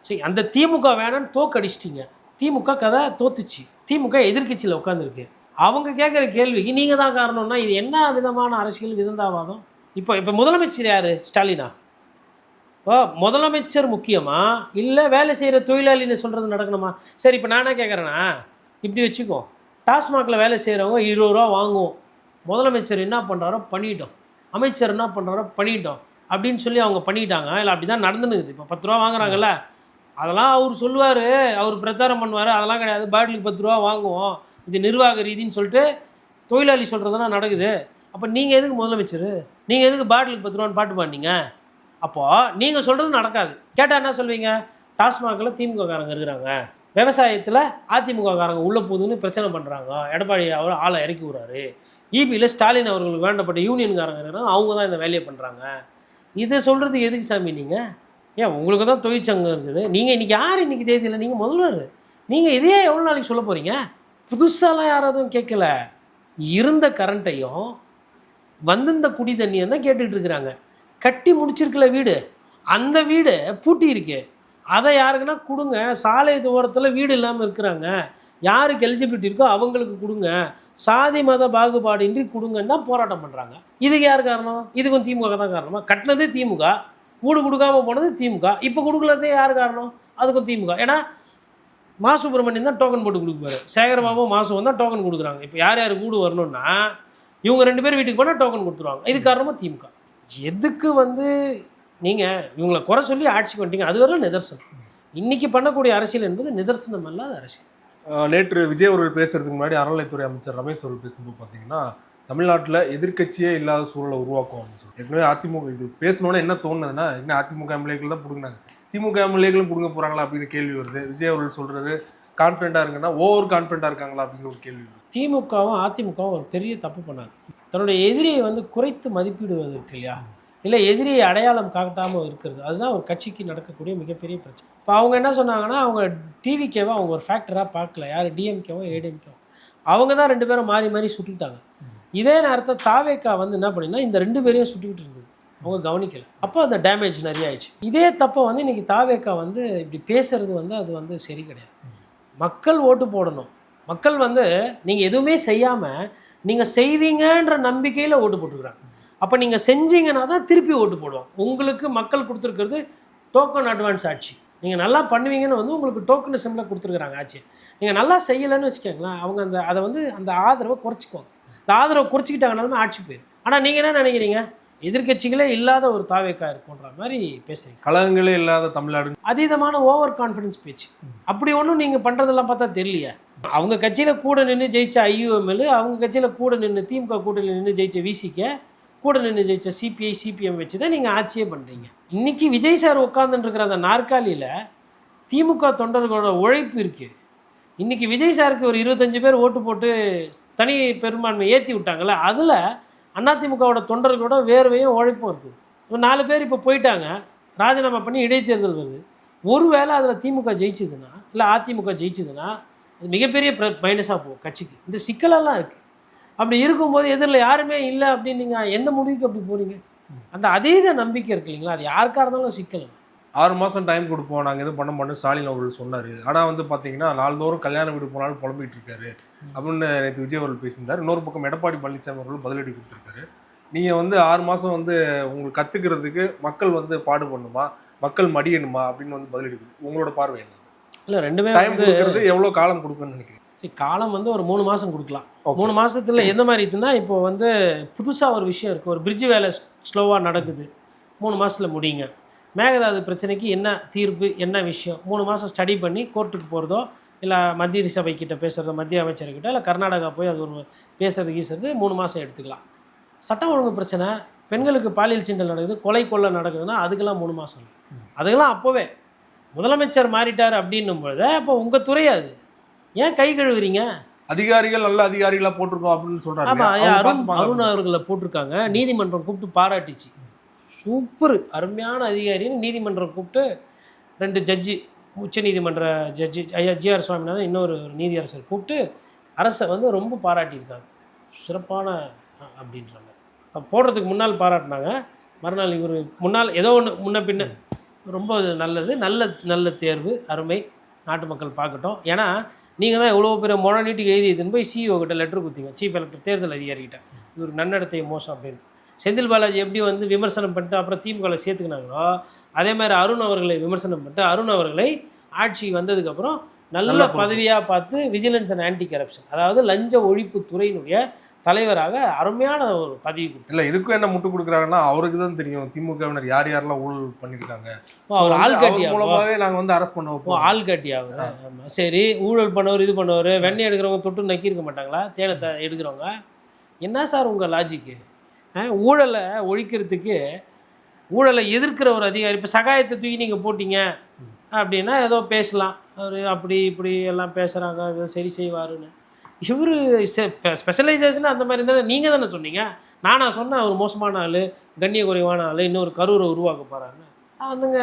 சரி, அந்த திமுக வேணான்னு தோக்கடிச்சிட்டிங்க. திமுக கதை தோத்துச்சு, திமுக எதிர்கட்சியில் உட்காந்துருக்கு. அவங்க கேட்குற கேள்விக்கு நீங்கள் தான் காரணம்னா இது என்ன விதமான அரசியல் விதந்தாவாதம்? இப்போ முதலமைச்சர் யார்? ஸ்டாலினா? இப்போ முதலமைச்சர் முக்கியமா இல்லை வேலை செய்கிற தொழிலாளின்னு சொல்கிறது நடக்கணுமா? சரி, இப்போ நானே கேட்குறேன்னா இப்படி வச்சுக்கோ, டாஸ்மாகில் வேலை செய்கிறவங்க 20 ரூபா வாங்குவோம், முதலமைச்சர் என்ன பண்ணுறாரோ பண்ணிட்டோம், அமைச்சர் என்ன பண்ணுறாரோ பண்ணிட்டோம் அப்படின்னு சொல்லி அவங்க பண்ணிட்டாங்க. இல்லை அப்படி தான் நடந்துனுக்குது. இப்போ 10 ரூபா வாங்குறாங்கல்ல, அதெல்லாம் அவர் சொல்லுவார், அவர் பிரச்சாரம் பண்ணுவார், அதெல்லாம் கிடையாது. பாட்டிலுக்கு 10 ரூபா வாங்குவோம், இது நிர்வாக ரீதின்னு சொல்லிட்டு தொழிலாளி சொல்கிறதுனா நடக்குது. அப்போ நீங்கள் எதுக்கு முதலமைச்சர்? நீங்கள் எதுக்கு பாட்டிலுக்கு 10 ரூபான்னு பாட்டு பாடினீங்க? அப்போது நீங்கள் சொல்கிறது நடக்காது. கேட்டால் என்ன சொல்வீங்க? டாஸ்மாகில் திமுககாரங்க இருக்கிறாங்க, விவசாயத்தில் அதிமுககாரங்க உள்ளே போகுதுன்னு பிரச்சனை பண்ணுறாங்க, எடப்பாடி அவர் ஆளை இறக்கி விடுறாரு, இபியில் ஸ்டாலின் அவர்களுக்கு வேண்டப்பட்ட யூனியன்காரங்க இருக்கிறாங்க, அவங்க தான் இந்த வேலையை பண்ணுறாங்க. இதை சொல்கிறது எதுக்கு சாமி நீங்கள்? ஏன் உங்களுக்கு தான் தொழிற்சங்கம் இருக்குது, நீங்கள் இன்றைக்கி யார் இன்றைக்கி தேதியில் நீங்கள் முதல்வர், நீங்கள் இதையே எவ்வளோ நாளைக்கு சொல்ல போகிறீங்க? புதுசாலாம் யாராவது கேட்கல, இருந்த கரண்ட்டையும் வந்திருந்த குடி தண்ணியும் தான் கேட்டுக்கிட்டு இருக்கிறாங்க. கட்டி முடிச்சிருக்கல வீடு, அந்த வீடு பூட்டி இருக்கு, அதை யாருக்குன்னா கொடுங்க. சாலை தூரத்தில் வீடு இல்லாமல் இருக்கிறாங்க, யாருக்கு எலிஜிபிலிட்டி இருக்கோ அவங்களுக்கு கொடுங்க, சாதி மத பாகுபாடின்றி கொடுங்கன்னா போராட்டம் பண்ணுறாங்க. இதுக்கு யார் காரணம்? இதுக்கும் திமுக தான் காரணமா? கட்டினதே திமுக, வீடு கொடுக்காமல் போனது திமுக, இப்போ கொடுக்கலதே யார் காரணம்? அதுக்கும் திமுக. ஏன்னா மா சுப்பிரமணியன் தான் டோக்கன் போட்டு கொடுப்பாரு, சேகரபாபு மாசுவன் தான் டோக்கன் கொடுக்குறாங்க. இப்போ யார் யார் வீடு வரணும்னா இவங்க 2 பேர் வீட்டுக்கு போனால் டோக்கன் கொடுத்துருவாங்க. இது காரணமாக திமுக. எதுக்கு வந்து நீங்கள் இவங்களை குறை சொல்லி ஆட்சிக்கு வந்துட்டீங்க? அது வரலாம் நிதர்சனம். இன்றைக்கி பண்ணக்கூடிய அரசியல் என்பது நிதர்சனம் அல்லாத அரசியல். நேற்று விஜய் அவர்கள் பேசுறதுக்கு முன்னாடி அறநிலைத்துறை அமைச்சர் ரமேஷ் அவர்கள் பேசும்போது பார்த்தீங்கன்னா தமிழ்நாட்டில் எதிர்க்கட்சியே இல்லாத சூழலை உருவாக்கும் அப்படின்னு சொல்லி ஏற்கனவே அதிமுக இது பேசணுன்னு என்ன தோணுதுன்னா என்ன அதிமுக எம்எல்ஏக்கள் தான் பிடுங்கினாங்க, திமுக எம்எல்ஏக்களும் பிடுங்க போகிறாங்களா அப்படின்னு கேள்வி வருது. விஜய் அவர்கள் சொல்கிறது கான்ஃபிடென்ட்டாக இருக்குன்னா ஓவர் கான்ஃபிடென்ட்டாக இருக்காங்களா அப்படிங்கிற ஒரு கேள்வி வருது. திமுகவும் அதிமுகவும் ஒரு பெரிய தப்பு பண்ணாங்க. தன்னுடைய எதிரியை வந்து குறைத்து மதிப்பிடுவது இருக்கு இல்லையா, இல்லை எதிரியை அடையாளம் காட்டாமல் இருக்கிறது, அதுதான் ஒரு கட்சிக்கு நடக்கக்கூடிய மிகப்பெரிய பிரச்சனை. இப்போ அவங்க என்ன சொன்னாங்கன்னா, அவங்க டிவிகேவை அவங்க ஒரு ஃபேக்டராக பார்க்கல, யார் டிஎம்கேவோ ஏடிஎம்கேவோ, அவங்க தான் 2 பேரும் மாறி மாறி சுட்டுக்கிட்டாங்க. இதே நேரத்தை தாவேக்கா வந்து என்ன பண்ணினா இந்த 2 பேரையும் சுட்டுக்கிட்டு இருந்தது, அவங்க கவனிக்கலை. அப்போ அந்த டேமேஜ் நிறைய ஆயிடுச்சு. இதே தப்பை வந்து இன்றைக்கி தாவேக்கா வந்து இப்படி பேசுறது வந்து அது வந்து சரி கிடையாது. மக்கள் ஓட்டு போடணும். மக்கள் வந்து நீங்கள் எதுவுமே செய்யாமல் நீங்கள் செய்வீங்கன்ற நம்பிக்கையில் ஓட்டு போட்டுக்கிறாங்க. அப்போ நீங்கள் செஞ்சீங்கன்னா தான் திருப்பி ஓட்டு போடுவோம். உங்களுக்கு மக்கள் கொடுத்துருக்கிறது டோக்கன் அட்வான்ஸ் ஆட்சி. நீங்கள் நல்லா பண்ணுவீங்கன்னு வந்து உங்களுக்கு டோக்கன் சிம்பிளாக கொடுத்துருக்குறாங்க ஆட்சி. நீங்கள் நல்லா செய்யலைன்னு வச்சுக்கோங்களேன், அவங்க அதை வந்து அந்த ஆதரவை குறைச்சிக்குவாங்க. இந்த ஆதரவை குறைச்சிக்கிட்டாங்கனாலுமே ஆட்சி போயிடும். ஆனால் நீங்கள் என்ன நினைக்கிறீங்க, எதிர்கட்சிகளே இல்லாத ஒரு தாவேக்கா இருக்குன்ற மாதிரி பேசுறீங்க. கழகங்களே இல்லாத தமிழ்நாடு, அதீதமான ஓவர் கான்ஃபிடன்ஸ் பேச்சு. அப்படி ஒன்றும் நீங்கள் பண்ணுறதெல்லாம் பார்த்தா தெரியலையா? அவங்க கட்சியில் கூட நின்று ஜெயிச்ச ஐயூஎம்எல், அவங்க கட்சியில் கூட நின்று திமுக கூட்டணியில் நின்று ஜெயிச்ச விசிகே, கூட நின்று ஜெயிச்ச சிபிஐ சிபிஎம் வச்சு தான் நீங்கள் ஆட்சியே பண்ணுறீங்க. இன்றைக்கி விஜய் சார் உட்காந்துருக்கிற அந்த நாற்காலியில் திமுக தொண்டர்களோட உழைப்பு இருக்குது. இன்றைக்கி விஜய் சாருக்கு ஒரு 25 பேர் ஓட்டு போட்டு தனி பெரும்பான்மை ஏற்றி விட்டாங்கள்ல, அதில் அதிமுகவோட தொண்டர்களோட வேர்வையும் உழைப்பும் இருக்குது. இப்போ 4 பேர் இப்போ போயிட்டாங்க, ராஜினாமா பண்ணி இடைத்தேர்தல் வருது. ஒருவேளை அதில் திமுக ஜெயிச்சதுன்னா இல்லை அதிமுக ஜெயிச்சதுன்னா அது மிகப்பெரிய மைனஸாக போகும் கட்சிக்கு. இந்த சிக்கலெல்லாம் இருக்குது. அப்படி இருக்கும்போது எதிரில் யாருமே இல்லை அப்படின்னு நீங்கள் எந்த முடிவுக்கு அப்படி போகிறீங்க? அந்த அதீத நம்பிக்கை இருக்கு இல்லைங்களா, அது யாருக்காக இருந்தாலும் சிக்கல். 6 மாதம் டைம் கொடுப்போம், நாங்கள் எதுவும் பண்ண மாட்டோம் ஸ்டாலின் அவர்கள் சொன்னார். ஆனால் வந்து பார்த்தீங்கன்னா நாள்தோறும் கல்யாண வீடு போனாலும் புலம்பிகிட்டு இருக்காரு அப்படின்னு நேற்று விஜய் அவர்கள் பேசியிருந்தார். இன்னொரு பக்கம் எடப்பாடி பழனிசாமி அவர்கள் பதிலடி கொடுத்துருக்காரு. நீங்கள் வந்து 6 மாதம் வந்து உங்களுக்கு கற்றுக்கிறதுக்கு மக்கள் வந்து பாடுபடணுமா, மக்கள் மடியணுமா அப்படின்னு வந்து பதிலடி கொடுத்து உங்களோட பார்வை என்ன? இல்லை, ரெண்டுமே டைம் கொடுக்கறது எவ்வளோ காலம் கொடுக்குன்னு நினைக்கிறேன்? சரி, காலம் வந்து ஒரு 3 மாதம் கொடுக்கலாம். 3 மாதத்தில் எந்த மாதிரி இருக்குன்னா, இப்போ வந்து புதுசாக ஒரு விஷயம் இருக்குது, ஒரு பிரிட்ஜு வேலை ஸ்லோவாக நடக்குது, 3 மாதத்தில் முடியுங்க. மேகதாது பிரச்சனைக்கு என்ன தீர்ப்பு, என்ன விஷயம், 3 மாதம் ஸ்டடி பண்ணி கோர்ட்டுக்கு போகிறதோ இல்லை மத்திய சபைக்கிட்ட பேசுகிறதோ, மத்திய அமைச்சர்கிட்ட இல்லை கர்நாடகா போய் அது ஒரு பேசுறது கீசுறது 3 மாதம் எடுத்துக்கலாம். சட்டம் ஒழுங்கு பிரச்சனை, பெண்களுக்கு பாலியல் சீண்டல் நடக்குது, கொலை கொள்ளை நடக்குதுன்னா அதுக்கெல்லாம் 3 மாதம் இல்லை. அதுக்கெல்லாம் அப்போவே முதலமைச்சர் மாறிட்டார் அப்படின்னும் பொழுது அப்போ உங்கள் துறை அது ஏன் கை கழுவுறீங்க? அதிகாரிகள் நல்ல அதிகாரிகளாக போட்டிருக்கோம் அப்படின்னு சொல்கிறாங்க. ஆமாம், அருண் அவர்களை போட்டிருக்காங்க. நீதிமன்றம் கூப்பிட்டு பாராட்டிச்சு, சூப்பர் அருமையான அதிகாரின்னு நீதிமன்றம் கூப்பிட்டு 2 ஜட்ஜி, உச்ச நீதிமன்ற ஜட்ஜி ஐயா ஜிஆர் சுவாமிநாதன், இன்னொரு நீதியரசர் கூப்பிட்டு அரசை வந்து ரொம்ப பாராட்டியிருக்காங்க, சிறப்பான அப்படின்றாங்க. போடுறதுக்கு முன்னால் பாராட்டினாங்க, மறுநாள் இவர் முன்னால் ஏதோ ஒன்று முன்ன பின்ன ரொம்ப நல்லது, நல்ல தேர்வு, அருமை, நாட்டு மக்கள் பார்க்கட்டும். ஏன்னா நீங்கள் தான் எவ்வளோ பெரிய முழ நீட்டுக்கு எழுதியதுன்னு போய் சிஇஓ கிட்ட லெட்டர் கொடுத்தீங்க, சீஃப் எலக்டர் தேர்தல் அதிகாரிகிட்ட, இவர் நன்னடத்தை மோசம் அப்படின்னு. செந்தில் பாலாஜி எப்படி வந்து விமர்சனம் பண்ணிட்டு அப்புறம் திமுகவில் சேர்த்துக்கினாங்களோ, அதே மாதிரி அருண் அவர்களை விமர்சனம் பண்ணிட்டு அருண் அவர்களை ஆட்சி வந்ததுக்கப்புறம் நல்ல பதவியாக பார்த்து விஜிலன்ஸ் அண்ட் ஆன்டி கரப்ஷன், அதாவது லஞ்ச ஒழிப்பு துறையினுடைய தலைவராக அருமையான ஒரு பதவி கொடுத்து. இல்லை, இதுக்கும் என்ன முட்டு கொடுக்குறாங்கன்னா அவருக்கு தான் தெரியும் திமுகவினர் யார் யாரெல்லாம் ஊழல் பண்ணியிருக்காங்க. அவர் ஆள்காட்டி மூலமாகவே நாங்கள் வந்து அரெஸ்ட் பண்ண வைப்போம். ஆள்காட்டி ஆகுது. ஆமாம், சரி, ஊழல் பண்ணவர் இது பண்ணவர், வெண்ணெய் எடுக்கிறவங்க தொட்டு நக்கியிருக்க மாட்டாங்களா? தேனத்தை எடுக்கிறவங்க என்ன சார் உங்கள் லாஜிக்கு? ஊழலை ஒழிக்கிறதுக்கு ஊழலை எதிர்க்கிற ஒரு அதிகாரி, இப்போ சகாயத்தை தூக்கி நீங்கள் போட்டிங்க அப்படின்னா ஏதோ பேசலாம், அவர் அப்படி இப்படி எல்லாம் பேசுகிறாங்க, ஏதோ சரி செய்வாருன்னு. இவர் ஸ்பெஷலைசேஷன் அந்த மாதிரி இருந்தால் நீங்கள் தானே சொன்னீங்க. நானாக சொன்னேன் அவர் மோசமான ஆள், கண்ணிய குறைவான ஆள், இன்னொரு கரூரை உருவாக்க போகிறாருன்னு. வந்துங்க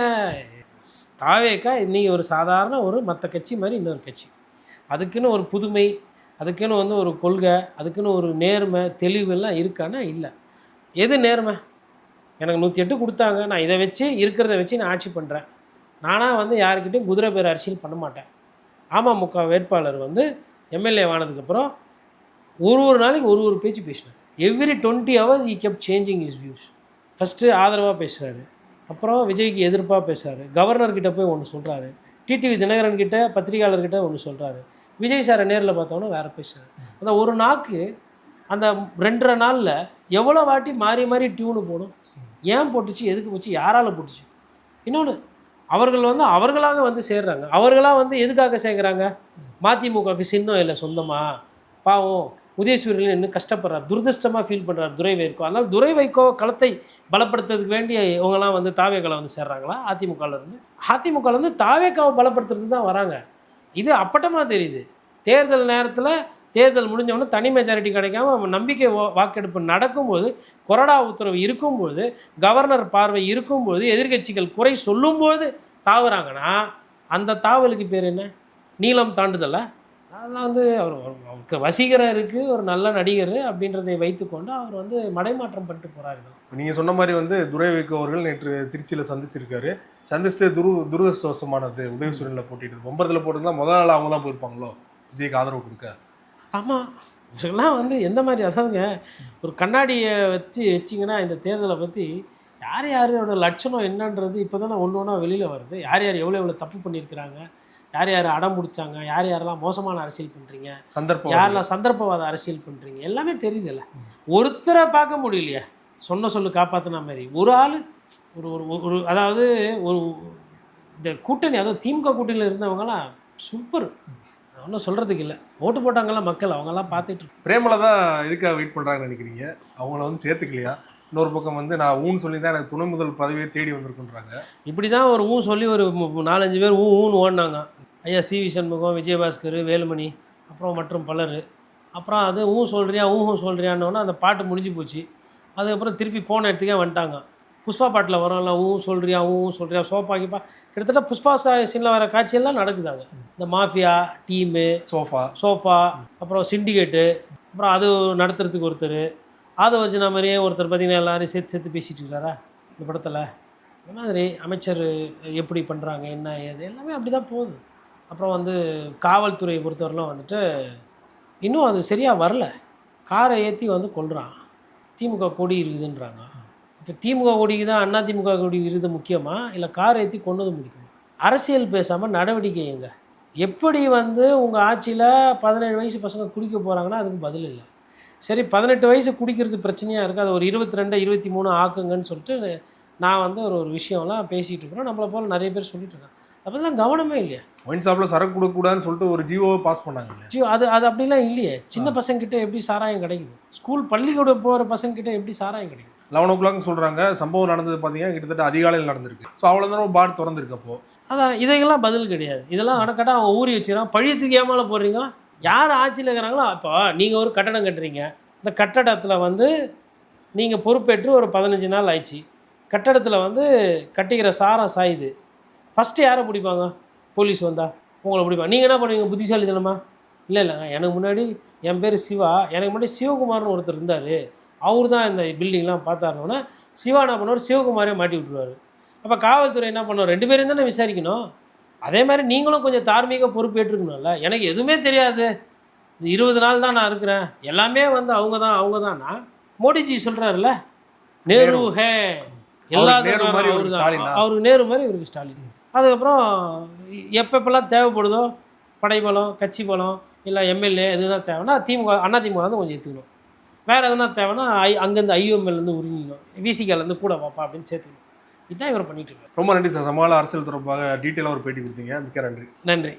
தாவேக்கா இன்றைக்கி ஒரு சாதாரண ஒரு மற்ற கட்சி மாதிரி இன்னொரு கட்சி, அதுக்குன்னு ஒரு புதுமை, அதுக்குன்னு வந்து ஒரு கொள்கை, அதுக்குன்னு ஒரு நேர்மை தெளிவெல்லாம் இருக்கான்னா இல்லை. எது நேர்மை? எனக்கு 108 கொடுத்தாங்க, நான் இதை வச்சு இருக்கிறத வச்சு நான் ஆட்சி பண்ணுறேன். நானாக வந்து யாருக்கிட்டையும் குதிரை பேர் அரசியல் பண்ண மாட்டேன். அமமுக வேட்பாளர் வந்து எம்எல்ஏ ஆனதுக்கப்புறம் ஒரு நாளைக்கு ஒரு பேச்சு பேசினார். Every 20 hours he kept changing his views. First ஆதரவாக பேசுகிறாரு, அப்புறம் விஜய்க்கு எதிர்ப்பாக பேசுகிறாரு, கவர்னர்கிட்ட போய் ஒன்று சொல்கிறாரு, டிடிவி தினகரன் கிட்ட பத்திரிகையாளர்கிட்ட ஒன்று சொல்கிறாரு, விஜய் சாரை நேரில் பார்த்தோன்னா வேறு பேசுகிறாரு. அந்த ஒரு நாக்கு அந்த 2.5 நாளில் எவ்வளோ வாட்டி மாறி மாறி டியூனு போடும்? ஏன் போட்டுச்சு, எதுக்கு போச்சு, யாரால் போட்டுச்சு? இன்னொன்று, அவர்கள் வந்து அவர்களாக வந்து சேர்றாங்க. அவர்களாக வந்து எதுக்காக சேர்க்குறாங்க? மதிமுகவுக்கு சின்னம் இல்லை சொந்தமாக, பாவம் உதயசூரியன் இன்னும் கஷ்டப்படுறார், துரதிருஷ்டமாக ஃபீல் பண்ணுறார் துரை வைகோ. அதனால் துரை வைகோ களத்தை பலப்படுத்துறதுக்கு வேண்டிய இவங்கெல்லாம் வந்து தாவேக்காவை வந்து சேர்றாங்களா அதிமுகலேருந்து? அதிமுகலேருந்து தாவேக்காவை பலப்படுத்துறதுக்கு தான் வராங்க. இது அப்பட்டமாக தெரியுது. தேர்தல் நேரத்தில் தேர்தல் முடிஞ்சவொன்னே தனி மெஜாரிட்டி கிடைக்காம நம்பிக்கை வாக்கெடுப்பு நடக்கும்போது, கொறடா உத்தரவு இருக்கும்போது, கவர்னர் பார்வை இருக்கும்போது, எதிர்கட்சிகள் குறை சொல்லும்போது தாவுறாங்கன்னா அந்த தாவலுக்கு பேர் என்ன? நீளம் தாண்டுதல்ல? அதெல்லாம் வந்து அவருக்கு வசீகரம் இருக்குது, ஒரு நல்ல நடிகர் அப்படின்றதை வைத்துக்கொண்டு அவர் வந்து மடைமாற்றம் பண்ணிட்டு போகிறாரு. நீங்கள் சொன்ன மாதிரி வந்து துரை வைகோ அவர்கள் நேற்று திருச்சியில் சந்திச்சிருக்காரு. சந்திச்சுட்டு துரதிருஷ்டவசமானது உதயசூரியனில் போட்டிட்டு பொம்பரத்தில் போட்டிருந்தா முதல் நாள் அவங்க தான் போயிருப்பாங்களோ விஜய்க்கு ஆதரவு கொடுக்க. ஆமாம், இதெல்லாம் வந்து எந்த மாதிரி, அதாவதுங்க ஒரு கண்ணாடியை வச்சிங்கன்னா இந்த தேர்தலை பற்றி யார் யாரோட லட்சணம் என்னன்றது இப்போ தானே ஒன்று ஒன்றா வெளியில் வருது. யார் யார் எவ்வளோ தப்பு பண்ணியிருக்கிறாங்க, யார் யார் அடம் பிடிச்சாங்க, யார் யாரெல்லாம் மோசமான அரசியல் பண்ணுறீங்க, யாரெல்லாம் சந்தர்ப்பவாத அரசியல் பண்ணுறீங்க, எல்லாமே தெரியுதுல்ல. ஒருத்தரை பார்க்க முடியலையா சொன்ன சொல்லு காப்பாற்றின மாதிரி ஒரு ஆள் ஒரு ஒரு அதாவது ஒரு இந்த கூட்டணி, அதாவது திமுக கூட்டணியில் இருந்தவங்கலாம் சூப்பர், ஒன்றும் சொல்கிறதுக்கு இல்லை. ஓட்டு போட்டாங்கலாம் மக்கள், அவங்கெல்லாம் பார்த்துட்டு. பிரேமலதா எதுக்காக வெயிட் பண்ணுறாங்கன்னு நினைக்கிறீங்க? அவங்கள வந்து சேர்த்துக்கலையா? இன்னொரு பக்கம் வந்து நான் ஊன்னு சொல்லி தான் எனக்கு துணை முதல் பதவியை தேடி வந்திருக்குன்றாங்க. இப்படி தான் ஒரு சொல்லி ஒரு 4-5 பேர் ஊன்னு ஓடினாங்க. ஐயா சி.வி. சண்முகம், விஜயபாஸ்கர், வேலுமணி, அப்புறம் மற்றும் பலர். அப்புறம் அது சொல்கிறியான்னொன்னே அந்த பாட்டு முடிஞ்சு போச்சு. அதுக்கப்புறம் திருப்பி போன இடத்துக்கே வந்துட்டாங்க. புஷ்பா பாட்டில் வரோம்ல, சொல்கிறியா சோப்பாக்கிப்பா, கிட்டத்தட்ட புஷ்பா சீனில் வர காட்சியெல்லாம் நடக்குதாங்க. இந்த மாஃபியா டீமு, சோஃபா, அப்புறம் சிண்டிகேட்டு, அப்புறம் அது நடத்துறதுக்கு ஒருத்தர், அதை வச்சு மாதிரியே ஒருத்தர் பார்த்திங்கன்னா எல்லோரும் சேர்த்து பேசிகிட்டு இருக்கிறாரா இந்த படத்தில். இந்த மாதிரி அமைச்சர் எப்படி பண்ணுறாங்க என்ன ஏது எல்லாமே அப்படி தான் போகுது. அப்புறம் வந்து காவல்துறையை பொறுத்தவரைலாம் வந்துட்டு இன்னும் அது சரியாக வரல. காரை ஏற்றி வந்து கொள்கிறான், திமுக கொடி இருக்குதுன்றாங்க. இப்போ திமுக கொடிக்கு தான் அதிமுக கொடி இருக்குது முக்கியமா, இல்லை காரை ஏற்றி கொண்டது முக்கியமா? அரசியல் பேசாமல் நடவடிக்கை எங்க? எப்படி வந்து உங்கள் ஆட்சியில் 17 வயசு பசங்க குடிக்க போகிறாங்கன்னா அதுக்கு பதில் இல்லை. சரி, 18 வயசு குடிக்கிறது பிரச்சனையாக இருக்குது, அது ஒரு 22, 23 ஆக்குங்கன்னு சொல்லிட்டு நான் வந்து ஒரு விஷயம்லாம் பேசிகிட்டு இருக்கிறோம். நம்மளை போல் நிறைய பேர் சொல்லிட்டு இருக்காங்க. அப்போதெல்லாம் கவனமே இல்லையா? ஒயின் ஷாப்பில் சரக்கு கொடுக்கக்கூடாதுன்னு சொல்லிட்டு ஒரு ஜியோவை பாஸ் பண்ணாங்க. அது அப்படிலாம் இல்லையே. சின்ன பசங்கிட்ட எப்படி சாராயம் கிடைக்குது? ஸ்கூல் பள்ளிக்கூட போகிற பசங்கிட்ட எப்படி சாராயம் கிடைக்குது? 11 o'clock சொல்கிறாங்க. சம்பவம் நடந்தது பார்த்தீங்கன்னா கிட்டத்தட்ட அதிகாலையில் நடந்திருக்கு. ஸோ அவ்வளோ நேரம் பார் திறந்துருக்கப்போ அதான் இதையெல்லாம் பதில் கிடையாது. இதெல்லாம் அடக்கட்டா அவன் ஊறி வச்சுக்கிறான். பழியத்துக்கு ஏமால போடுறீங்க. யார் ஆட்சியில் இருக்கிறாங்களோ, அப்போ நீங்கள் ஒரு கட்டடம் கட்டுறீங்க. இந்த கட்டடத்தில் வந்து நீங்கள் பொறுப்பேற்று ஒரு 15 நாள் ஆயிடுச்சு. கட்டடத்தில் வந்து கட்டிக்கிற சாரம் சாயுது. ஃபஸ்ட்டு யாரை பிடிப்பாங்க? போலீஸ் வந்தால் உங்களை பிடிப்பாங்க. நீங்கள் என்ன பண்ணுவீங்க? புத்திசாலித்தனமா? இல்லைங்க, எனக்கு முன்னாடி என் பேர் சிவா, எனக்கு முன்னாடி சிவகுமார்னு ஒருத்தர் இருந்தார், அவர் தான் இந்த பில்டிங்லாம் பார்த்தாருன்னா சிவா என்ன பண்ணுவார்? சிவகுமாரே மாட்டி விட்டுருவார். அப்போ காவல்துறை என்ன பண்ணுவார்? 2 பேரும் தானே விசாரிக்கணும். அதே மாதிரி நீங்களும் கொஞ்சம் தார்மீக பொறுப்பேற்றுக்கணும்ல. எனக்கு எதுவுமே தெரியாது, இந்த 20 நாள் தான் நான் இருக்கிறேன், எல்லாமே வந்து அவங்க தான்னா மோடிஜி சொல்கிறாருல்ல, நேரு ஹே எல்லாரும் அவருக்கு நேரு மாதிரி இவருக்கு ஸ்டாலின். அதுக்கப்புறம் எப்பப்பெல்லாம் தேவைப்படுதோ படைபலம், கட்சி பலம், இல்லை எம்எல்ஏ எதுனா தேவைன்னா அதிமுக வந்து கொஞ்சம் ஏற்றுக்கணும். வேறு எதுனா தேவைன்னா அங்கேருந்து ஐஓஎம்எல்லேருந்து உரிஞ்சிக்கணும், விசிகாலேருந்து கூட வாப்பா அப்படின்னு சேர்த்துக்கணும். இதுதான் இவர் பண்ணிட்டு இருக்காரு. ரொம்ப நன்றி சார். சமாள அரசியல் தொடர்பாக டீட்டெயிலாக ஒரு பேட்டி கொடுத்தீங்க. மிக்க நன்றி. நன்றி.